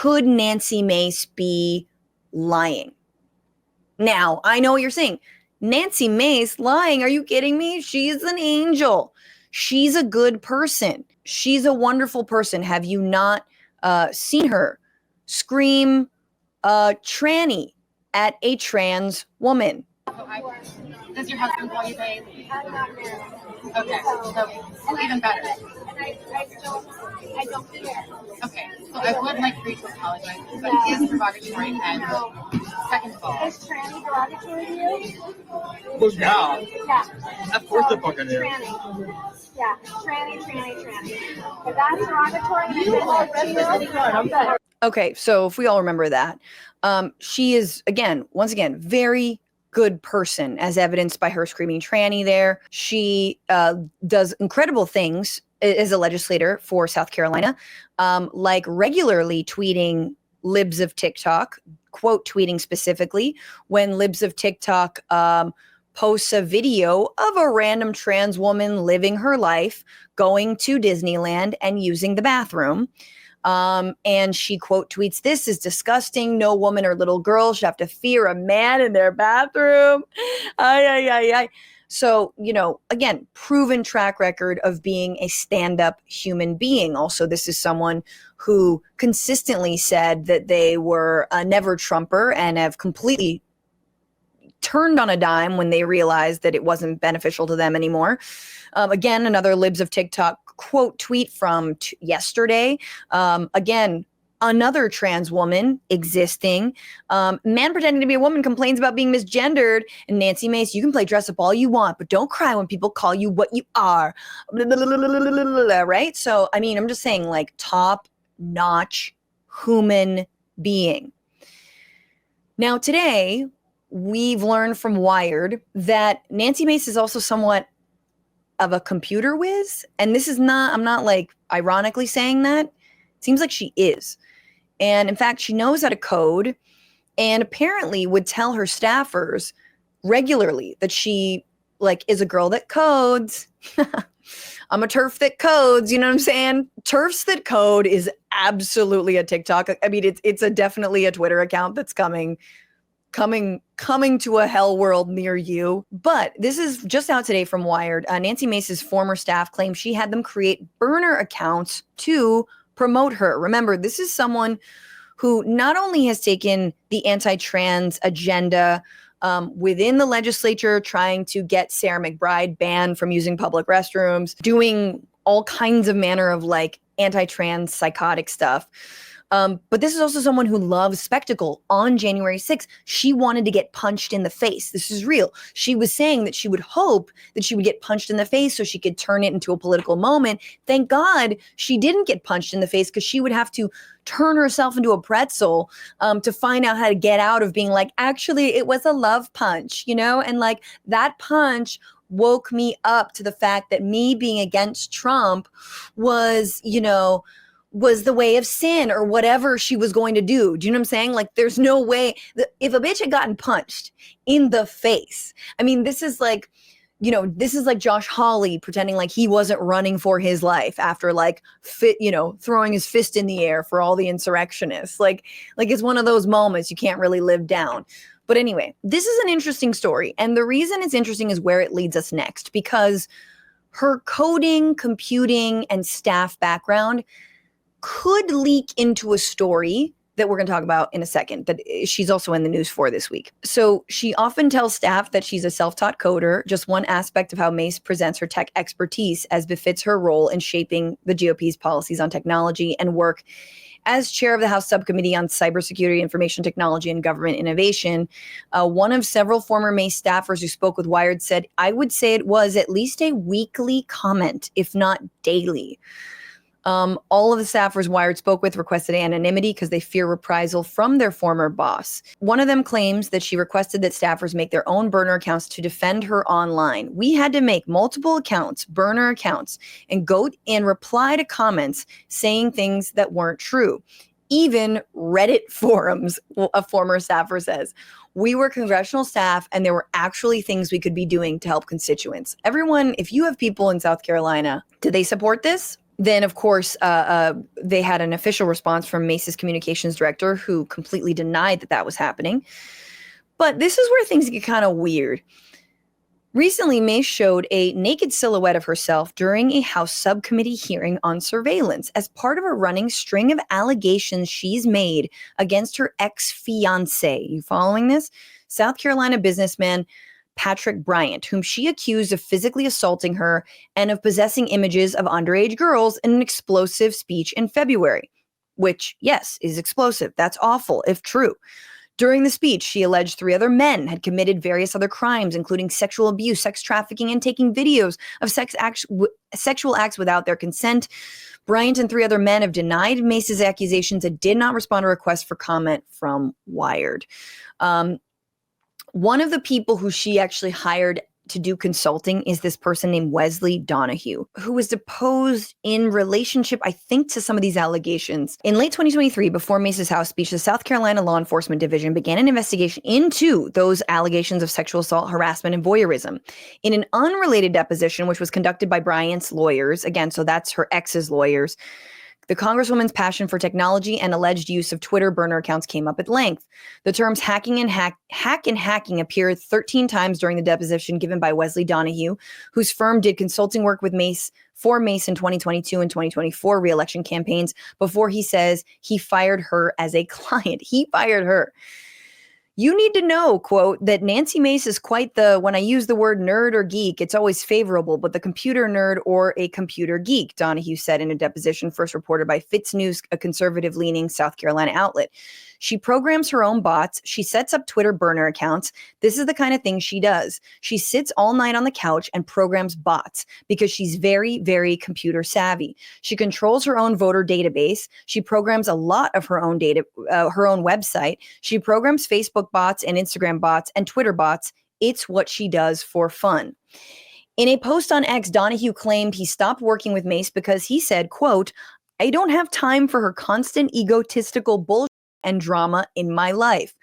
could Nancy Mace be lying? Now, I know what you're saying. Nancy Mace lying? Are you kidding me? She's an angel. She's a good person. She's a wonderful person. Have you not seen her scream tranny at a trans woman? Does your husband call you babe? I'm not married. Okay, so even better. I don't care. Okay, so I would like for you to apologize, but it is derogatory and second of all. Is tranny derogatory to you? Well, yeah. Yeah. Of course the fucking is. Tranny. Yeah, tranny. If that's derogatory, okay, so if we all remember that, she is, once again, very good person, as evidenced by her screaming tranny there. She does incredible things as a legislator for South Carolina, like regularly tweeting libs of TikTok, quote tweeting specifically, when libs of TikTok posts a video of a random trans woman living her life, going to Disneyland and using the bathroom. And she quote tweets, "This is disgusting. No woman or little girl should have to fear a man in their bathroom." So, again, proven track record of being a stand-up human being. Also, this is someone who consistently said that they were a never Trumper and have completely turned on a dime when they realized that it wasn't beneficial to them anymore. Again, another libs of TikTok quote tweet from yesterday. Again, another trans woman existing. Man pretending to be a woman complains about being misgendered. And Nancy Mace, you can play dress up all you want, but don't cry when people call you what you are. Right? So, I mean, I'm just saying, like, top-notch human being. Now, today, we've learned from Wired that Nancy Mace is also somewhat of a computer whiz. And this is not, I'm not like ironically saying that. It seems like she is. And in fact, she knows how to code and apparently would tell her staffers regularly that she is a girl that codes. I'm a TERF that codes, you know what I'm saying? TERFs that code is absolutely a TikTok. I mean, it's definitely a Twitter account that's coming to a hell world near you. But this is just out today from Wired. Nancy Mace's former staff claims she had them create burner accounts to promote her. Remember, this is someone who not only has taken the anti-trans agenda within the legislature, trying to get Sarah McBride banned from using public restrooms, doing all kinds of manner of anti-trans psychotic stuff. But this is also someone who loves spectacle. On January 6th, she wanted to get punched in the face. This is real. She was saying that she would hope that she would get punched in the face so she could turn it into a political moment. Thank God she didn't get punched in the face, because she would have to turn herself into a pretzel to find out how to get out of being like, actually, it was a love punch, And that punch woke me up to the fact that me being against Trump was, was the way of sin or whatever she was going to do. Do you know what I'm saying? There's no way that if a bitch had gotten punched in the face, I mean, this is like Josh Hawley pretending like he wasn't running for his life after throwing his fist in the air for all the insurrectionists. It's one of those moments you can't really live down. But anyway, this is an interesting story. And the reason it's interesting is where it leads us next, because her coding, computing, and staff background could leak into a story that we're going to talk about in a second, that she's also in the news for this week. So she often tells staff that she's a self-taught coder, just one aspect of how Mace presents her tech expertise as befits her role in shaping the GOP's policies on technology and work as chair of the House Subcommittee on Cybersecurity, Information Technology, and Government Innovation. One of several former Mace staffers who spoke with Wired said, "I would say it was at least a weekly comment, if not daily." All of the staffers Wired spoke with requested anonymity because they fear reprisal from their former boss. One of them claims that she requested that staffers make their own burner accounts to defend her online. "We had to make multiple accounts, burner accounts, and go and reply to comments saying things that weren't true. Even Reddit forums," a former staffer says. "We were congressional staff, and there were actually things we could be doing to help constituents." Everyone, if you have people in South Carolina, do they support this? Then, of course, they had an official response from Mace's communications director, who completely denied that that was happening. But this is where things get kind of weird. Recently, Mace showed a naked silhouette of herself during a House subcommittee hearing on surveillance as part of a running string of allegations she's made against her ex-fiance. You following this? South Carolina businessman Patrick Bryant, whom she accused of physically assaulting her and of possessing images of underage girls in an explosive speech in February, which, yes, is explosive. That's awful, if true. During the speech, she alleged 3 other men had committed various other crimes, including sexual abuse, sex trafficking, and taking videos of sexual acts without their consent. Bryant and 3 other men have denied Mace's accusations and did not respond to requests for comment from Wired. One of the people who she actually hired to do consulting is this person named Wesley Donahue, who was deposed in relationship, I think, to some of these allegations. In late 2023, before Mace's House speech, the South Carolina Law Enforcement Division began an investigation into those allegations of sexual assault, harassment, and voyeurism. In an unrelated deposition, which was conducted by Bryant's lawyers, again, so that's her ex's lawyers, the Congresswoman's passion for technology and alleged use of Twitter burner accounts came up at length. The terms hacking and hacking appeared 13 times during the deposition given by Wesley Donahue, whose firm did consulting work with Mace in 2022 and 2024 re-election campaigns before he says he fired her as a client. He fired her. You need to know, quote, that Nancy Mace is quite the, when I use the word nerd or geek, it's always favorable, but the computer nerd or a computer geek, Donahue said in a deposition first reported by Fitz News, a conservative-leaning South Carolina outlet. She programs her own bots. She sets up Twitter burner accounts. This is the kind of thing she does. She sits all night on the couch and programs bots because she's very, very computer savvy. She controls her own voter database. She programs a lot of her own data, her own website. She programs Facebook bots and Instagram bots and Twitter bots. It's what she does for fun. In a post on X, Donahue claimed he stopped working with Mace because he said, quote, I don't have time for her constant egotistical bullshit and drama in my life.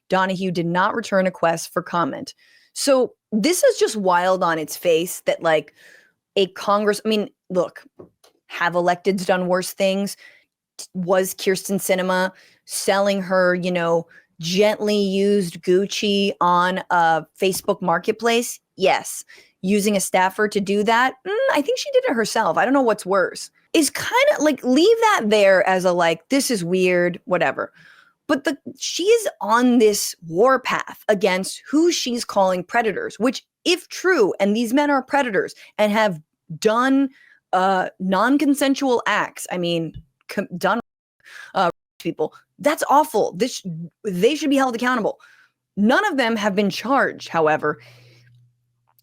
Donahue did not return a request for comment. So this is just wild on its face that like a Congress, I mean, look, have electeds done worse things? Was Kirsten Sinema selling her, you know, gently used Gucci on a Facebook marketplace? Yes. Using a staffer to do that? I think she did it herself. I don't know what's worse. Is kind of like, leave that there as a like, this is weird, whatever. But she is on this war path against who she's calling predators, which, if true, and these men are predators and have done non-consensual acts, I mean, done people, that's awful. They should be held accountable. None of them have been charged, however.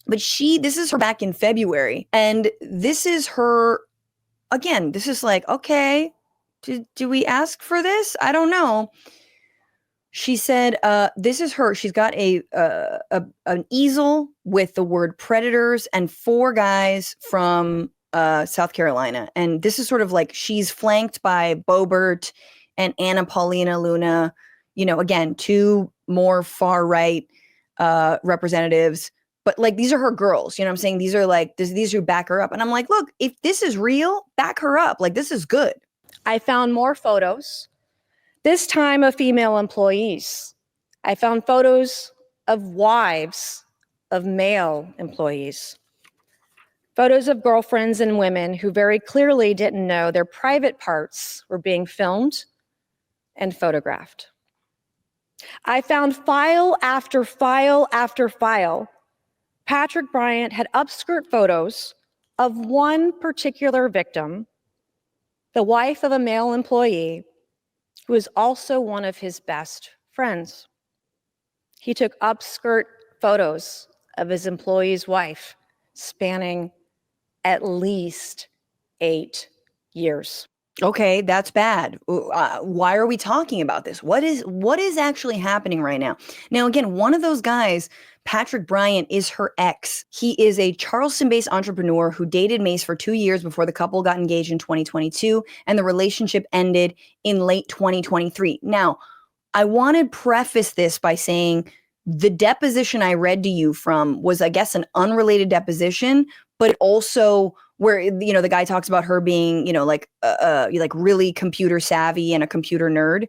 But this is her back in February. And this is her, again, this is like, okay, do we ask for this? I don't know. She said, this is her. She's got an easel with the word predators and 4 guys from South Carolina. And this is sort of like she's flanked by Boebert and Anna Paulina Luna, you know, again, 2 more far right representatives. But like, these are her girls, you know what I'm saying? These are like, these who back her up. And I'm like, look, if this is real, back her up. Like, this is good. I found more photos, this time of female employees. I found photos of wives of male employees. Photos of girlfriends and women who very clearly didn't know their private parts were being filmed and photographed. I found file after file after file. Patrick Bryant had upskirt photos of one particular victim, the wife of a male employee, who is also one of his best friends. He took upskirt photos of his employee's wife spanning at least 8 years. Okay, that's bad. Why are we talking about this? What is actually happening right now? Now, again, one of those guys, Patrick Bryant, is her ex. He is a Charleston-based entrepreneur who dated Mace for 2 years before the couple got engaged in 2022, and the relationship ended in late 2023. Now, I want to preface this by saying the deposition I read to you from was, I guess, an unrelated deposition, but it also where, you know, the guy talks about her being, you know, like really computer savvy and a computer nerd.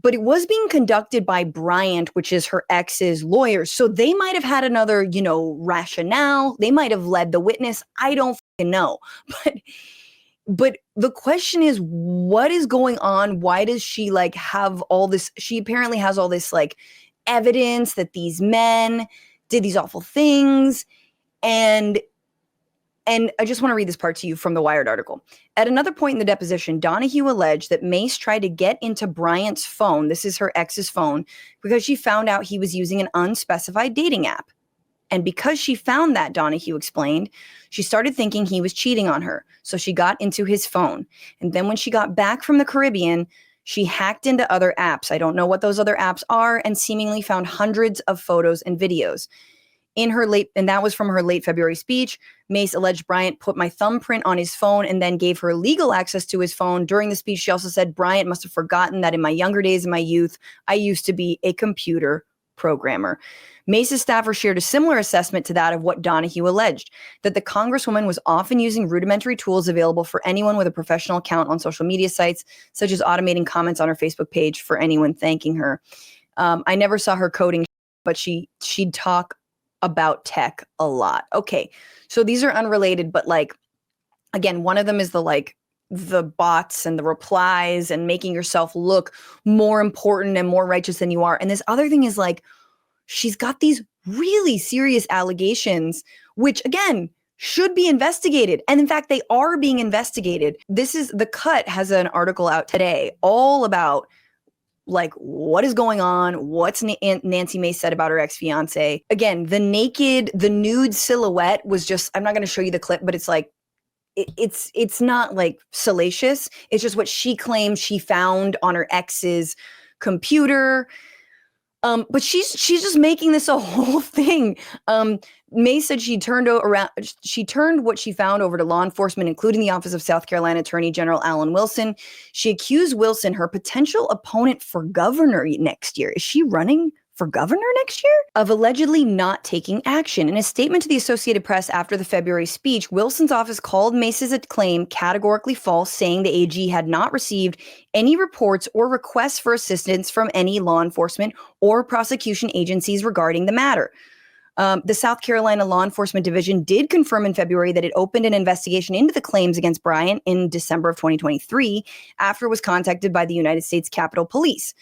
But it was being conducted by Bryant, which is her ex's lawyer. So they might have had another, you know, rationale. They might have led the witness. I don't fucking know. But the question is, what is going on? Why does she like have all this? She apparently has all this like evidence that these men did these awful things. And I just want to read this part to you from the Wired article. At another point in the deposition, Donahue alleged that Mace tried to get into Bryant's phone, this is her ex's phone, because she found out he was using an unspecified dating app. And because she found that, Donahue explained, she started thinking he was cheating on her. So she got into his phone. And then when she got back from the Caribbean, she hacked into other apps. I don't know what those other apps are, and seemingly found hundreds of photos and videos. And that was from her late February speech. Mace alleged Bryant put my thumbprint on his phone and then gave her legal access to his phone. During the speech, she also said Bryant must have forgotten that in my younger days, in my youth, I used to be a computer programmer. Mace's staffer shared a similar assessment to that of what Donahue alleged, that the Congresswoman was often using rudimentary tools available for anyone with a professional account on social media sites, such as automating comments on her Facebook page for anyone thanking her. I never saw her coding, but she'd talk about tech a lot. Okay, so these are unrelated, but like, again, one of them is the bots and the replies and making yourself look more important and more righteous than you are. And this other thing is like, she's got these really serious allegations, which again, should be investigated. And in fact, they are being investigated. The Cut has an article out today all about like what is going on, what's Nancy Mace said about her ex-fiance. Again, the nude silhouette was just, I'm not going to show you the clip, but it's like, it's not like salacious. It's just what she claims she found on her ex's computer. But she's just making this a whole thing. May said she turned what she found over to law enforcement, including the Office of South Carolina Attorney General Alan Wilson. She accused Wilson, her potential opponent for governor next year. Is she running for governor next year? Of allegedly not taking action. In a statement to the Associated Press after the February speech, Wilson's office called Mace's claim categorically false, saying the AG had not received any reports or requests for assistance from any law enforcement or prosecution agencies regarding the matter. The South Carolina Law Enforcement Division did confirm in February that it opened an investigation into the claims against Bryant in December of 2023 after it was contacted by the United States Capitol Police.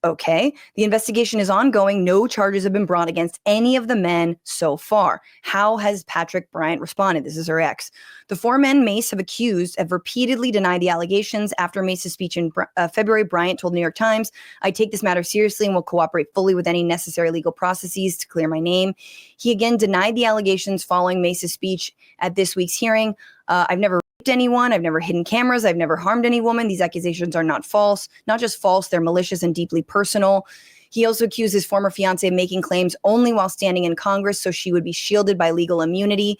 Okay, the investigation is ongoing. No charges have been brought against any of the men so far. How has Patrick Bryant responded? This is her ex. The four men Mace have accused have repeatedly denied the allegations. After Mace's speech in February, Bryant told New York Times, I take this matter seriously and will cooperate fully with any necessary legal processes to clear my name. He again denied the allegations following Mace's speech at this week's hearing. I've never raped anyone. I've never hidden cameras. I've never harmed any woman. These accusations are not false, not just false. They're malicious and deeply personal. He also accused his former fiance of making claims only while standing in Congress, so she would be shielded by legal immunity,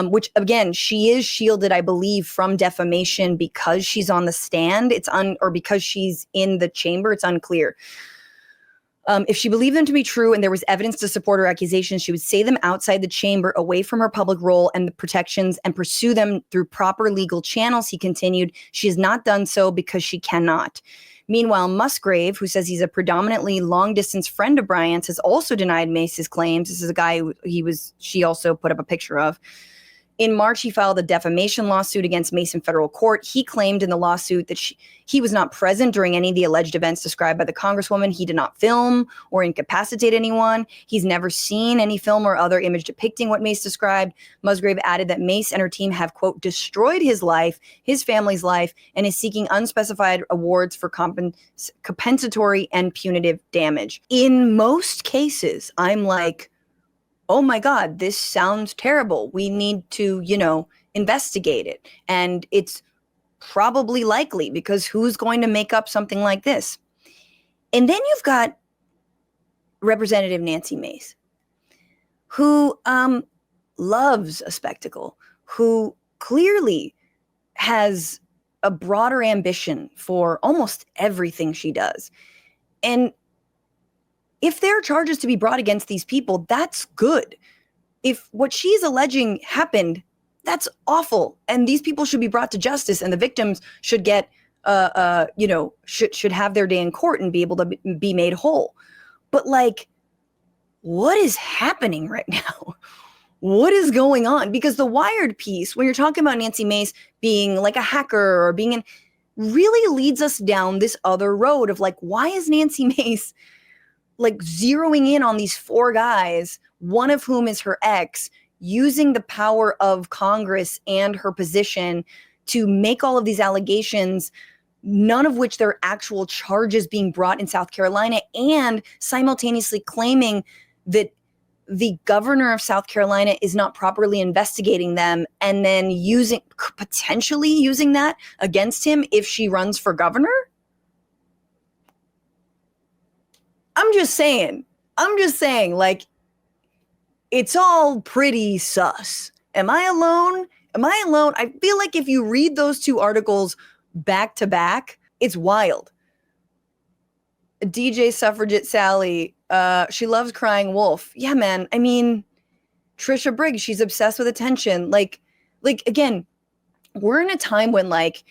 which again, she is shielded, I believe, from defamation because she's on the stand. Or because she's in the chamber. It's unclear. If she believed them to be true and there was evidence to support her accusations, she would say them outside the chamber, away from her public role and the protections, and pursue them through proper legal channels, he continued. She has not done so because she cannot. Meanwhile, Musgrave, who says he's a predominantly long-distance friend of Bryant's, has also denied Mace's claims. This is a guy she also put up a picture of. In March, he filed a defamation lawsuit against Mace in federal court. He claimed in the lawsuit that he was not present during any of the alleged events described by the Congresswoman. He did not film or incapacitate anyone. He's never seen any film or other image depicting what Mace described. Musgrave added that Mace and her team have, quote, destroyed his life, his family's life, and is seeking unspecified awards for compensatory and punitive damage. In most cases, I'm like, oh my God, this sounds terrible. We need to, investigate it. And it's probably likely, because who's going to make up something like this? And then you've got Representative Nancy Mace, who loves a spectacle, who clearly has a broader ambition for almost everything she does. And if there are charges to be brought against these people, that's good. If what she's alleging happened, That's awful. And these people should be brought to justice, and the victims should get, should have their day in court and be able to be made whole. But like, what is happening right now? What is going on? Because the Wired piece, when you're talking about Nancy Mace being like a hacker or being really leads us down this other road of like, why is Nancy Mace like zeroing in on these 4 guys, one of whom is her ex, using the power of Congress and her position to make all of these allegations, none of which there are actual charges being brought in South Carolina, and simultaneously claiming that the governor of South Carolina is not properly investigating them, and then potentially using that against him if she runs for governor? I'm just saying, like, it's all pretty sus. Am I alone? I feel like if you read those 2 articles back to back, it's wild. DJ Suffragette Sally, she loves crying wolf. Yeah, man. I mean, Trisha Briggs, she's obsessed with attention. Like again, we're in a time when like,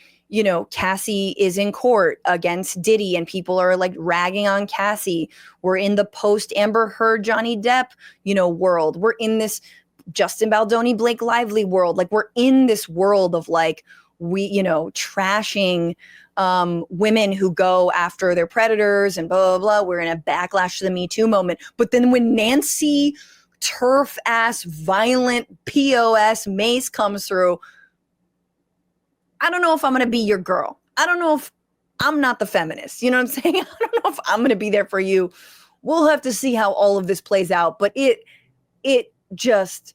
Cassie is in court against Diddy and people are like ragging on Cassie. We're in the post Amber Heard, Johnny Depp, world. We're in this Justin Baldoni, Blake Lively world. Like, we're in this world of like, trashing women who go after their predators and blah, blah, blah. We're in a backlash to the Me Too moment. But then when Nancy turf ass, violent POS Mace comes through, I don't know if I'm going to be your girl. I don't know if I'm not the feminist. You know what I'm saying? I don't know if I'm going to be there for you. We'll have to see how all of this plays out. But it's just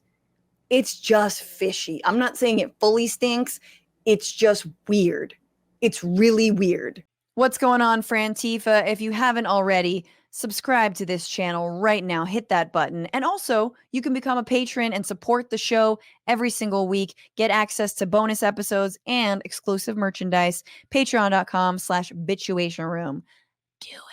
fishy. I'm not saying it fully stinks. It's just weird. It's really weird. What's going on, Frantifa? If you haven't already, subscribe to this channel right now. Hit that button. And also, you can become a patron and support the show every single week. Get access to bonus episodes and exclusive merchandise. Patreon.com/Bitchuation Room. Do it.